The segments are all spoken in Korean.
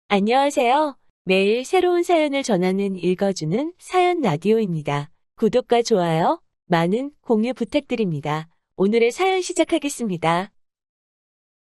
안녕하세요. 매일 새로운 사연을 전하는 읽어주는 사연 라디오입니다. 구독과 좋아요, 많은 공유 부탁드립니다. 오늘의 사연 시작하겠습니다.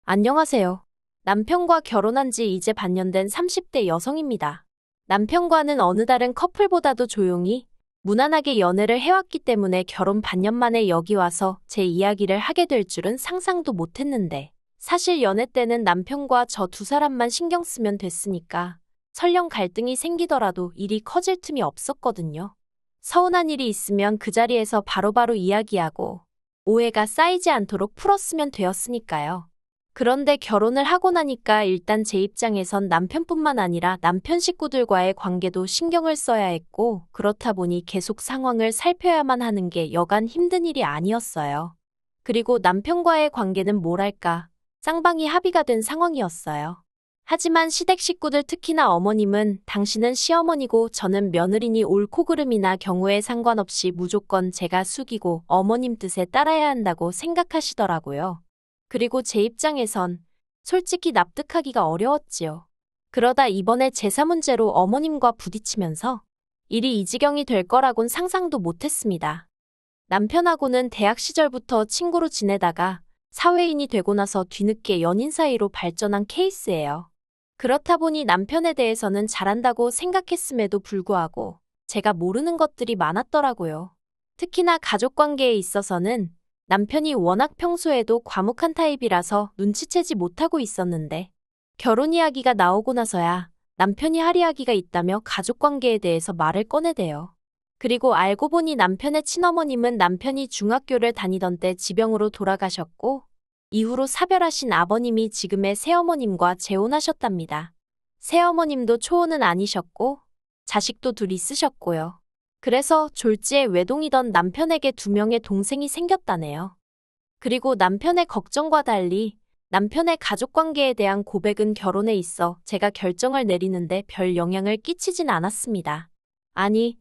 안녕하세요. 남편과 결혼한 지 이제 반년 된 30대 여성입니다. 남편과는 어느 다른 커플보다도 조용히, 무난하게 연애를 해왔기 때문에 결혼 반년 만에 여기 와서 제 이야기를 하게 될 줄은 상상도 못했는데, 사실 연애 때는 남편과 저 두 사람만 신경 쓰면 됐으니까, 설령 갈등이 생기더라도 일이 커질 틈이 없었거든요. 서운한 일이 있으면 그 자리에서 바로바로 이야기하고, 오해가 쌓이지 않도록 풀었으면 되었으니까요. 그런데 결혼을 하고 나니까 일단 제 입장에선 남편뿐만 아니라 남편 식구들과의 관계도 신경을 써야 했고, 그렇다 보니 계속 상황을 살펴야만 하는 게 여간 힘든 일이 아니었어요. 그리고 남편과의 관계는 뭐랄까, 쌍방이 합의가 된 상황이었어요. 하지만 시댁 식구들 특히나 어머님은 당신은 시어머니고 저는 며느리니 옳고 그름이나 경우에 상관없이 무조건 제가 숙이고 어머님 뜻에 따라야 한다고 생각하시더라고요. 그리고 제 입장에선 솔직히 납득하기가 어려웠지요. 그러다 이번에 제사 문제로 어머님과 부딪히면서 일이 이 지경이 될 거라곤 상상도 못했습니다. 남편하고는 대학 시절부터 친구로 지내다가 사회인이 되고 나서 뒤늦게 연인 사이로 발전한 케이스예요. 그렇다 보니 남편에 대해서는 잘한다고 생각했음에도 불구하고 제가 모르는 것들이 많았더라고요. 특히나 가족 관계에 있어서는 남편이 워낙 평소에도 과묵한 타입이라서 눈치채지 못하고 있었는데 결혼 이야기가 나오고 나서야 남편이 할 이야기가 있다며 가족 관계에 대해서 말을 꺼내대요. 그리고 알고 보니 남편의 친어머님은 남편이 중학교를 다니던 때 지병으로 돌아가셨고 이후로 사별하신 아버님이 지금의 새어머님과 재혼하셨답니다. 새어머님도 초혼은 아니셨고 자식도 둘 있으셨고요. 그래서 졸지에 외동이던 남편에게 2명의 동생이 생겼다네요. 그리고 남편의 걱정과 달리 남편의 가족관계에 대한 고백은 결혼에 있어 제가 결정을 내리는데 별 영향을 끼치진 않았습니다. 아니,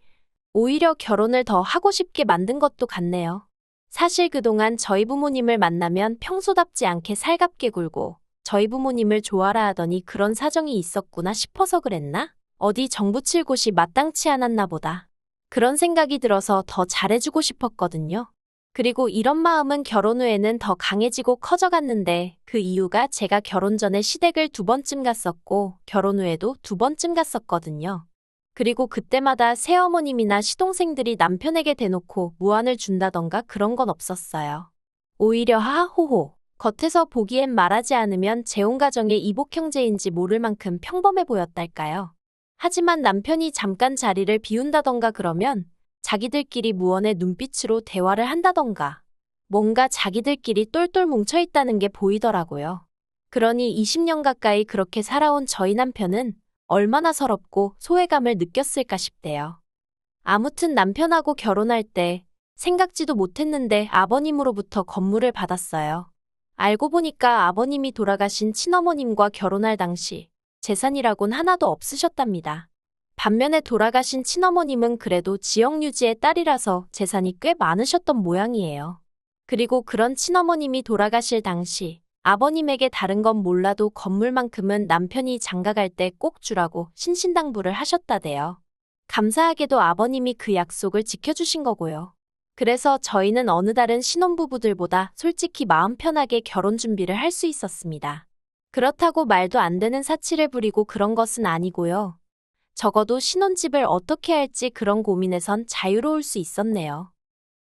오히려 결혼을 더 하고 싶게 만든 것도 같네요. 사실 그동안 저희 부모님을 만나면 평소답지 않게 살갑게 굴고 저희 부모님을 좋아라 하더니 그런 사정이 있었구나 싶어서 그랬나? 어디 정붙일 곳이 마땅치 않았나 보다. 그런 생각이 들어서 더 잘해주고 싶었거든요. 그리고 이런 마음은 결혼 후에는 더 강해지고 커져갔는데 그 이유가 제가 결혼 전에 시댁을 2번쯤 갔었고 결혼 후에도 2번쯤 갔었거든요. 그리고 그때마다 새어머님이나 시동생들이 남편에게 대놓고 무안을 준다던가 그런 건 없었어요. 오히려 하하호호. 겉에서 보기엔 말하지 않으면 재혼 가정의 이복 형제인지 모를 만큼 평범해 보였달까요. 하지만 남편이 잠깐 자리를 비운다던가 그러면 자기들끼리 무언의 눈빛으로 대화를 한다던가 뭔가 자기들끼리 똘똘 뭉쳐있다는 게 보이더라고요. 그러니 20년 가까이 그렇게 살아온 저희 남편은 얼마나 서럽고 소외감을 느꼈을까 싶대요. 아무튼 남편하고 결혼할 때 생각지도 못했는데 아버님으로부터 건물을 받았어요. 알고 보니까 아버님이 돌아가신 친어머님과 결혼할 당시 재산이라곤 하나도 없으셨답니다. 반면에 돌아가신 친어머님은 그래도 지역유지의 딸이라서 재산이 꽤 많으셨던 모양이에요. 그리고 그런 친어머님이 돌아가실 당시 아버님에게 다른 건 몰라도 건물만큼은 남편이 장가갈 때 꼭 주라고 신신당부를 하셨다대요. 감사하게도 아버님이 그 약속을 지켜주신 거고요. 그래서 저희는 어느 다른 신혼부부들보다 솔직히 마음 편하게 결혼 준비를 할 수 있었습니다. 그렇다고 말도 안 되는 사치를 부리고 그런 것은 아니고요. 적어도 신혼집을 어떻게 할지 그런 고민에선 자유로울 수 있었네요.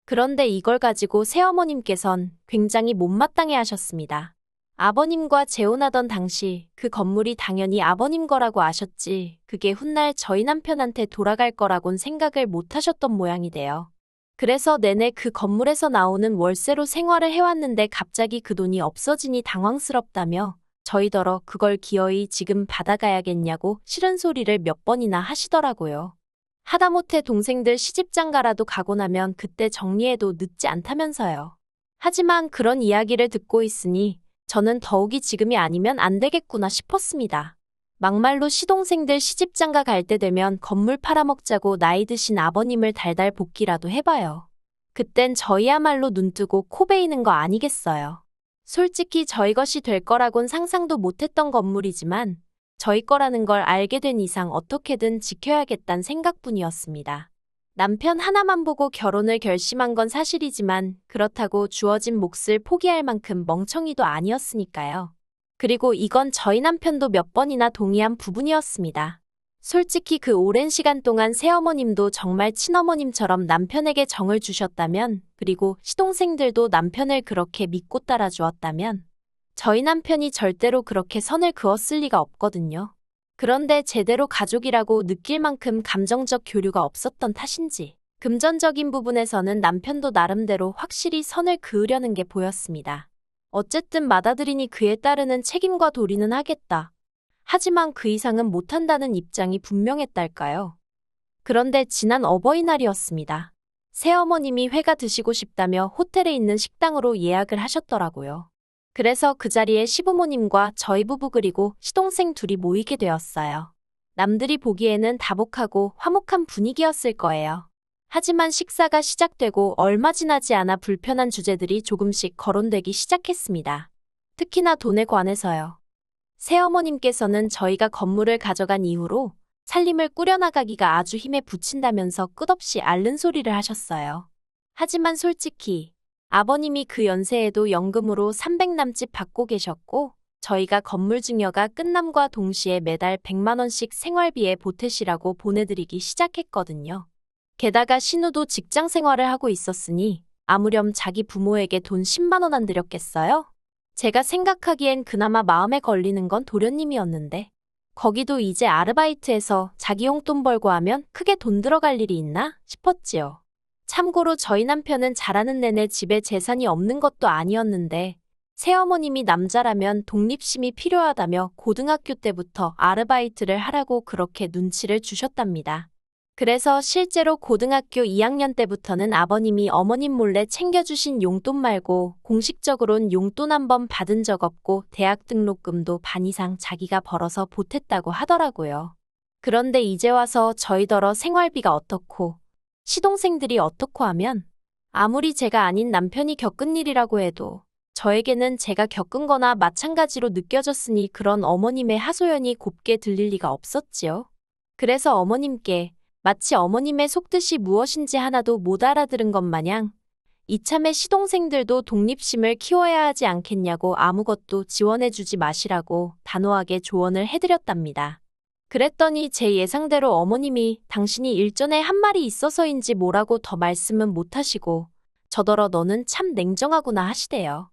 그런데 이걸 가지고 새어머님께선 굉장히 못마땅해 하셨습니다. 아버님과 재혼하던 당시 그 건물이 당연히 아버님 거라고 아셨지 그게 훗날 저희 남편한테 돌아갈 거라곤 생각을 못 하셨던 모양이 돼요. 그래서 내내 그 건물에서 나오는 월세로 생활을 해왔는데 갑자기 그 돈이 없어지니 당황스럽다며 저희더러 그걸 기어이 지금 받아가야겠냐고 싫은 소리를 몇 번이나 하시더라고요. 하다못해 동생들 시집장가라도 가고 나면 그때 정리해도 늦지 않다면서요. 하지만 그런 이야기를 듣고 있으니 저는 더욱이 지금이 아니면 안 되겠구나 싶었습니다. 막말로 시동생들 시집장가 갈 때 되면 건물 팔아먹자고 나이 드신 아버님을 달달 볶기라도 해봐요. 그땐 저희야말로 눈뜨고 코 베이는 거 아니겠어요. 솔직히 저희 것이 될 거라곤 상상도 못했던 건물이지만 저희 거라는 걸 알게 된 이상 어떻게든 지켜야겠다는 생각뿐이었습니다. 남편 하나만 보고 결혼을 결심한 건 사실이지만 그렇다고 주어진 몫을 포기할 만큼 멍청이도 아니었으니까요. 그리고 이건 저희 남편도 몇 번이나 동의한 부분이었습니다. 솔직히 그 오랜 시간 동안 새어머님도 정말 친어머님처럼 남편에게 정을 주셨다면, 그리고 시동생들도 남편을 그렇게 믿고 따라주었다면, 저희 남편이 절대로 그렇게 선을 그었을 리가 없거든요. 그런데 제대로 가족이라고 느낄 만큼 감정적 교류가 없었던 탓인지, 금전적인 부분에서는 남편도 나름대로 확실히 선을 그으려는 게 보였습니다. 어쨌든 맏아들이니 그에 따르는 책임과 도리는 하겠다. 하지만 그 이상은 못한다는 입장이 분명했달까요. 그런데 지난 어버이날이었습니다. 새어머님이 회가 드시고 싶다며 호텔에 있는 식당으로 예약을 하셨더라고요. 그래서 그 자리에 시부모님과 저희 부부 그리고 시동생 둘이 모이게 되었어요. 남들이 보기에는 다복하고 화목한 분위기였을 거예요. 하지만 식사가 시작되고 얼마 지나지 않아 불편한 주제들이 조금씩 거론되기 시작했습니다. 특히나 돈에 관해서요. 새어머님께서는 저희가 건물을 가져간 이후로 살림을 꾸려나가기가 아주 힘에 부친다면서 끝없이 앓는 소리를 하셨어요. 하지만 솔직히 아버님이 그 연세에도 연금으로 300 남짓 받고 계셨고 저희가 건물 증여가 끝남과 동시에 매달 100만 원씩 생활비에 보태시라고 보내드리기 시작했거든요. 게다가 신우도 직장 생활을 하고 있었으니 아무렴 자기 부모에게 돈 10만 원 안 드렸겠어요? 제가 생각하기엔 그나마 마음에 걸리는 건 도련님이었는데 거기도 이제 아르바이트해서 자기 용돈 벌고 하면 크게 돈 들어갈 일이 있나 싶었지요. 참고로 저희 남편은 자라는 내내 집에 재산이 없는 것도 아니었는데 새어머님이 남자라면 독립심이 필요하다며 고등학교 때부터 아르바이트를 하라고 그렇게 눈치를 주셨답니다. 그래서 실제로 고등학교 2학년 때부터는 아버님이 어머님 몰래 챙겨주신 용돈 말고 공식적으로는 용돈 한 번 받은 적 없고 대학 등록금도 반 이상 자기가 벌어서 보탰다고 하더라고요. 그런데 이제 와서 저희더러 생활비가 어떻고 시동생들이 어떻고 하면 아무리 제가 아닌 남편이 겪은 일이라고 해도 저에게는 제가 겪은 거나 마찬가지로 느껴졌으니 그런 어머님의 하소연이 곱게 들릴 리가 없었지요. 그래서 어머님께 마치 어머님의 속뜻이 무엇인지 하나도 못 알아들은 것 마냥 이참에 시동생들도 독립심을 키워야 하지 않겠냐고 아무것도 지원해주지 마시라고 단호하게 조언을 해드렸답니다. 그랬더니 제 예상대로 어머님이 당신이 일전에 한 말이 있어서인지 뭐라고 더 말씀은 못하시고 저더러 너는 참 냉정하구나 하시대요.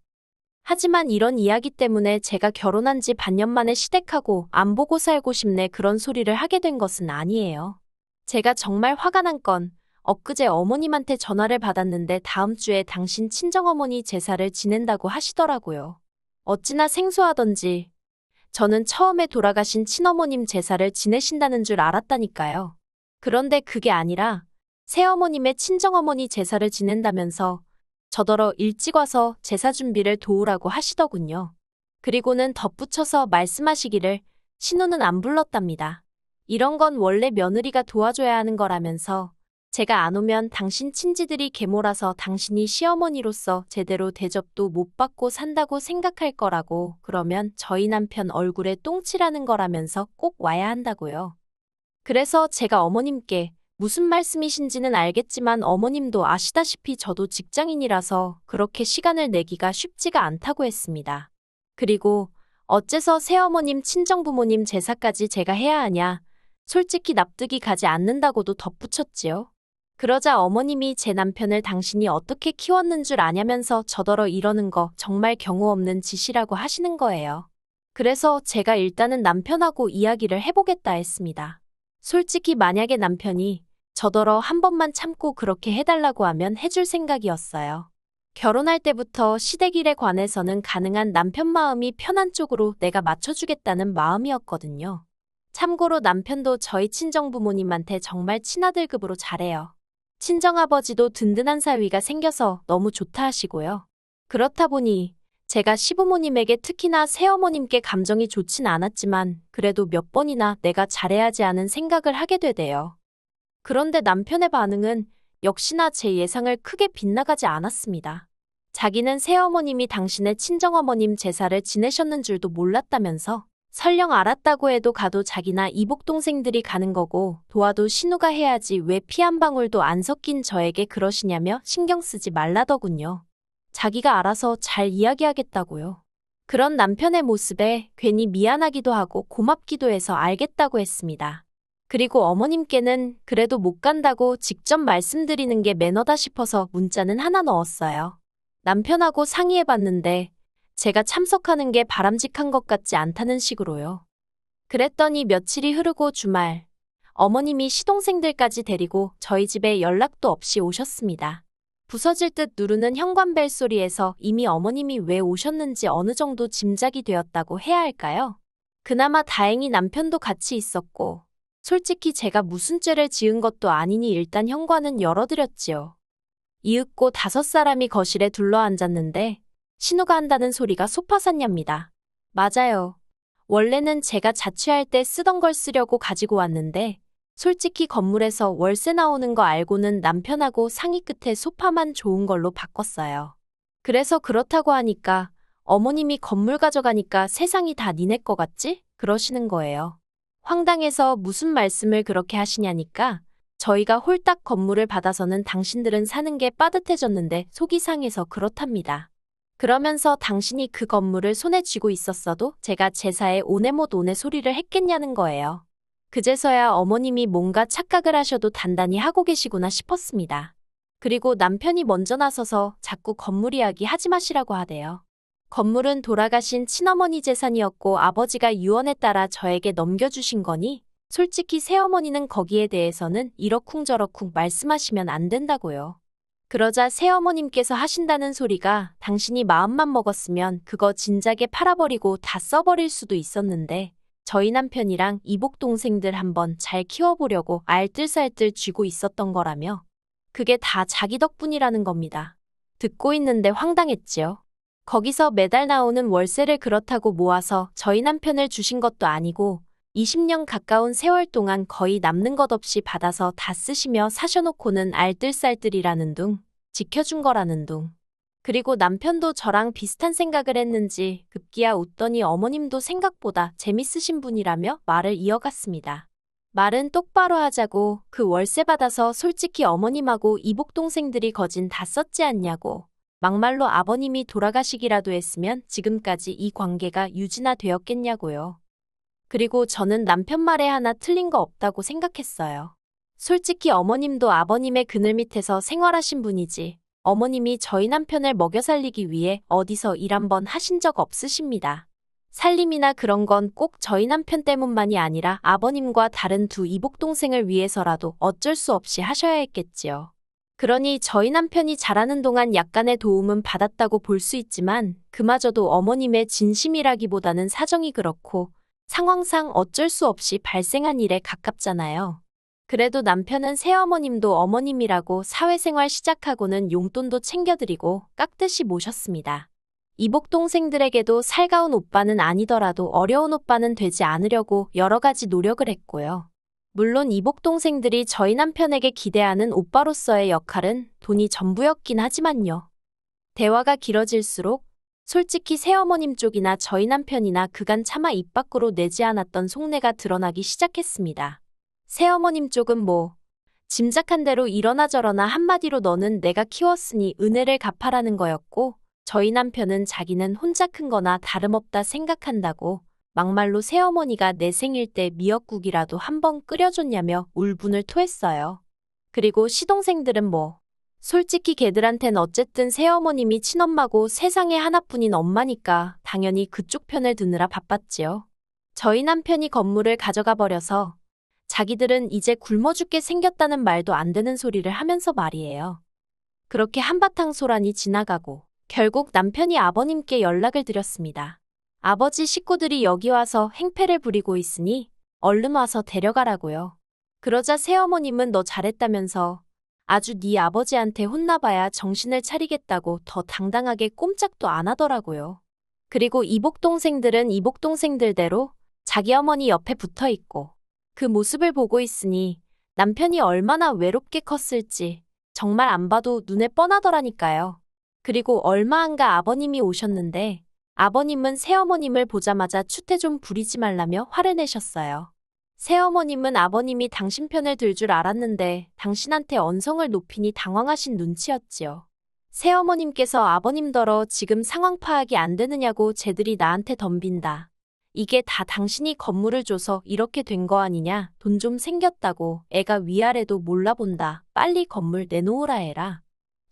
하지만 이런 이야기 때문에 제가 결혼한 지 반년 만에 시댁하고 안 보고 살고 싶네 그런 소리를 하게 된 것은 아니에요. 제가 정말 화가 난 건 엊그제 어머님한테 전화를 받았는데 다음 주에 당신 친정어머니 제사를 지낸다고 하시더라고요. 어찌나 생소하던지 저는 처음에 돌아가신 친어머님 제사를 지내신다는 줄 알았다니까요. 그런데 그게 아니라 새어머님의 친정어머니 제사를 지낸다면서 저더러 일찍 와서 제사 준비를 도우라고 하시더군요. 그리고는 덧붙여서 말씀하시기를 신우는 안 불렀답니다. 이런 건 원래 며느리가 도와줘야 하는 거라면서 제가 안 오면 당신 친지들이 계모라서 당신이 시어머니로서 제대로 대접도 못 받고 산다고 생각할 거라고 그러면 저희 남편 얼굴에 똥칠하는 거라면서 꼭 와야 한다고요. 그래서 제가 어머님께 무슨 말씀이신지는 알겠지만 어머님도 아시다시피 저도 직장인이라서 그렇게 시간을 내기가 쉽지가 않다고 했습니다. 그리고 어째서 새어머님 친정부모님 제사까지 제가 해야 하냐. 솔직히 납득이 가지 않는다고도 덧붙였지요. 그러자 어머님이 제 남편을 당신이 어떻게 키웠는 줄 아냐면서 저더러 이러는 거 정말 경우 없는 짓이라고 하시는 거예요. 그래서 제가 일단은 남편하고 이야기를 해보겠다 했습니다. 솔직히 만약에 남편이 저더러 한 번만 참고 그렇게 해달라고 하면 해줄 생각이었어요. 결혼할 때부터 시댁일에 관해서는 가능한 남편 마음이 편한 쪽으로 내가 맞춰주겠다는 마음이었거든요. 참고로 남편도 저희 친정부모님한테 정말 친아들급으로 잘해요. 친정아버지도 든든한 사위가 생겨서 너무 좋다 하시고요. 그렇다 보니 제가 시부모님에게 특히나 새어머님께 감정이 좋진 않았지만 그래도 몇 번이나 내가 잘해야지 하는 생각을 하게 되대요. 그런데 남편의 반응은 역시나 제 예상을 크게 빗나가지 않았습니다. 자기는 새어머님이 당신의 친정어머님 제사를 지내셨는 줄도 몰랐다면서 설령 알았다고 해도 가도 자기나 이복 동생들이 가는 거고 도와도 신우가 해야지 왜 피 한 방울도 안 섞인 저에게 그러시냐며 신경 쓰지 말라더군요. 자기가 알아서 잘 이야기하겠다고요. 그런 남편의 모습에 괜히 미안하기도 하고 고맙기도 해서 알겠다고 했습니다. 그리고 어머님께는 그래도 못 간다고 직접 말씀드리는 게 매너다 싶어서 문자는 하나 넣었어요. 남편하고 상의해봤는데 제가 참석하는 게 바람직한 것 같지 않다는 식으로요. 그랬더니 며칠이 흐르고 주말, 어머님이 시동생들까지 데리고 저희 집에 연락도 없이 오셨습니다. 부서질 듯 누르는 현관벨 소리에서 이미 어머님이 왜 오셨는지 어느 정도 짐작이 되었다고 해야 할까요? 그나마 다행히 남편도 같이 있었고, 솔직히 제가 무슨 죄를 지은 것도 아니니 일단 현관은 열어드렸지요. 이윽고 5사람이 거실에 둘러앉았는데 신우가 한다는 소리가 소파샀냐입니다. 맞아요. 원래는 제가 자취할 때 쓰던 걸 쓰려고 가지고 왔는데 솔직히 건물에서 월세 나오는 거 알고는 남편하고 상의 끝에 소파만 좋은 걸로 바꿨어요. 그래서 그렇다고 하니까 어머님이 건물 가져가니까 세상이 다 니네 거 같지? 그러시는 거예요. 황당해서 무슨 말씀을 그렇게 하시냐니까 저희가 홀딱 건물을 받아서는 당신들은 사는 게 빠듯해졌는데 속이 상해서 그렇답니다. 그러면서 당신이 그 건물을 손에 쥐고 있었어도 제가 제사에 오네 못 오네 소리를 했겠냐는 거예요. 그제서야 어머님이 뭔가 착각을 하셔도 단단히 하고 계시구나 싶었습니다. 그리고 남편이 먼저 나서서 자꾸 건물 이야기 하지 마시라고 하대요. 건물은 돌아가신 친어머니 재산이었고 아버지가 유언에 따라 저에게 넘겨주신 거니 솔직히 새어머니는 거기에 대해서는 이러쿵저러쿵 말씀하시면 안 된다고요. 그러자 새어머님께서 하신다는 소리가 당신이 마음만 먹었으면 그거 진작에 팔아버리고 다 써버릴 수도 있었는데 저희 남편이랑 이복 동생들 한번 잘 키워보려고 알뜰살뜰 쥐고 있었던 거라며 그게 다 자기 덕분이라는 겁니다. 듣고 있는데 황당했지요. 거기서 매달 나오는 월세를 그렇다고 모아서 저희 남편을 주신 것도 아니고 20년 가까운 세월 동안 거의 남는 것 없이 받아서 다 쓰시며 사셔놓고는 알뜰살뜰이라는 둥, 지켜준 거라는 둥. 그리고 남편도 저랑 비슷한 생각을 했는지 급기야 웃더니 어머님도 생각보다 재밌으신 분이라며 말을 이어갔습니다. 말은 똑바로 하자고 그 월세 받아서 솔직히 어머님하고 이복 동생들이 거진 다 썼지 않냐고. 막말로 아버님이 돌아가시기라도 했으면 지금까지 이 관계가 유지나 되었겠냐고요. 그리고 저는 남편 말에 하나 틀린 거 없다고 생각했어요. 솔직히 어머님도 아버님의 그늘 밑에서 생활하신 분이지 어머님이 저희 남편을 먹여 살리기 위해 어디서 일 한번 하신 적 없으십니다. 살림이나 그런 건 꼭 저희 남편 때문만이 아니라 아버님과 다른 두 이복 동생을 위해서라도 어쩔 수 없이 하셔야 했겠지요. 그러니 저희 남편이 자라는 동안 약간의 도움은 받았다고 볼 수 있지만 그마저도 어머님의 진심이라기보다는 사정이 그렇고 상황상 어쩔 수 없이 발생한 일에 가깝잖아요. 그래도 남편은 새어머님도 어머님이라고 사회생활 시작하고는 용돈도 챙겨드리고 깍듯이 모셨습니다. 이복 동생들에게도 살가운 오빠는 아니더라도 어려운 오빠는 되지 않으려고 여러 가지 노력을 했고요. 물론 이복 동생들이 저희 남편에게 기대하는 오빠로서의 역할은 돈이 전부였긴 하지만요. 대화가 길어질수록 솔직히 새어머님 쪽이나 저희 남편이나 그간 차마 입 밖으로 내지 않았던 속내가 드러나기 시작했습니다. 새어머님 쪽은 뭐 짐작한 대로 이러나 저러나 한마디로 너는 내가 키웠으니 은혜를 갚아라는 거였고 저희 남편은 자기는 혼자 큰 거나 다름없다 생각한다고 막말로 새어머니가 내 생일 때 미역국이라도 한번 끓여줬냐며 울분을 토했어요. 그리고 시동생들은 뭐 솔직히 걔들한텐 어쨌든 새어머님이 친엄마고 세상에 하나뿐인 엄마니까 당연히 그쪽 편을 드느라 바빴지요. 저희 남편이 건물을 가져가 버려서 자기들은 이제 굶어 죽게 생겼다는 말도 안 되는 소리를 하면서 말이에요. 그렇게 한바탕 소란이 지나가고 결국 남편이 아버님께 연락을 드렸습니다. 아버지 식구들이 여기 와서 행패를 부리고 있으니 얼른 와서 데려가라고요. 그러자 새어머님은 너 잘했다면서 아주 네 아버지한테 혼나봐야 정신을 차리겠다고 더 당당하게 꼼짝도 안 하더라고요. 그리고 이복 동생들은 이복 동생들대로 자기 어머니 옆에 붙어 있고 그 모습을 보고 있으니 남편이 얼마나 외롭게 컸을지 정말 안 봐도 눈에 뻔하더라니까요. 그리고 얼마 안가 아버님이 오셨는데 아버님은 새어머님을 보자마자 추태 좀 부리지 말라며 화를 내셨어요. 새어머님은 아버님이 당신 편을 들 줄 알았는데 당신한테 언성을 높이니 당황하신 눈치였지요. 새어머님께서 아버님더러 지금 상황 파악이 안 되느냐고 쟤들이 나한테 덤빈다. 이게 다 당신이 건물을 줘서 이렇게 된 거 아니냐? 돈 좀 생겼다고 애가 위아래도 몰라본다. 빨리 건물 내놓으라 해라.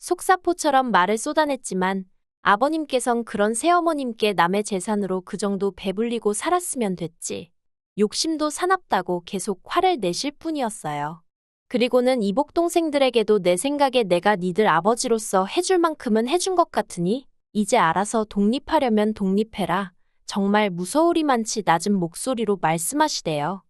속사포처럼 말을 쏟아냈지만 아버님께선 그런 새어머님께 남의 재산으로 그 정도 배불리고 살았으면 됐지. 욕심도 사납다고 계속 화를 내실 뿐이었어요. 그리고는 이복 동생들에게도 내 생각에 내가 니들 아버지로서 해줄 만큼은 해준 것 같으니 이제 알아서 독립하려면 독립해라. 정말 무서우리만치 낮은 목소리로 말씀하시대요.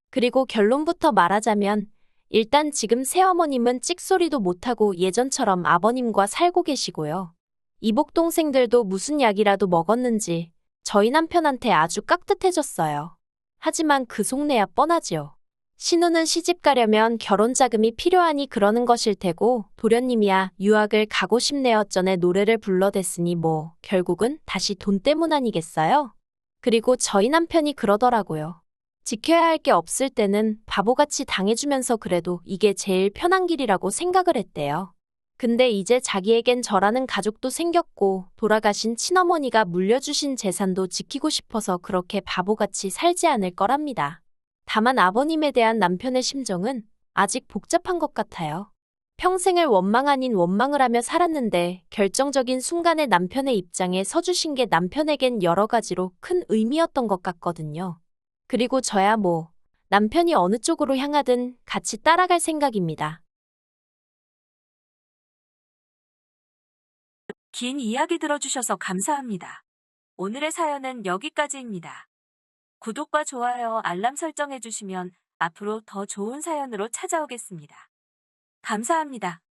그리고 결론부터 말하자면 일단 지금 새어머님은 찍소리도 못하고 예전처럼 아버님과 살고 계시고요. 이복 동생들도 무슨 약이라도 먹었는지 저희 남편한테 아주 깍듯해졌어요. 하지만 그 속내야 뻔하지요. 신우는 시집 가려면 결혼 자금이 필요하니 그러는 것일 테고 도련님이야 유학을 가고 싶네요 전에 노래를 불러댔으니 뭐 결국은 다시 돈 때문 아니겠어요? 그리고 저희 남편이 그러더라고요. 지켜야 할 게 없을 때는 바보같이 당해주면서 그래도 이게 제일 편한 길이라고 생각을 했대요. 근데 이제 자기에겐 저라는 가족도 생겼고 돌아가신 친어머니가 물려주신 재산도 지키고 싶어서 그렇게 바보같이 살지 않을 거랍니다. 다만 아버님에 대한 남편의 심정은 아직 복잡한 것 같아요. 평생을 원망 아닌 원망을 하며 살았는데 결정적인 순간에 남편의 입장에 서주신 게 남편에겐 여러 가지로 큰 의미였던 것 같거든요. 그리고 저야 뭐 남편이 어느 쪽으로 향하든 같이 따라갈 생각입니다. 긴 이야기 들어주셔서 감사합니다. 오늘의 사연은 여기까지입니다. 구독과 좋아요, 알람 설정해주시면 앞으로 더 좋은 사연으로 찾아오겠습니다. 감사합니다.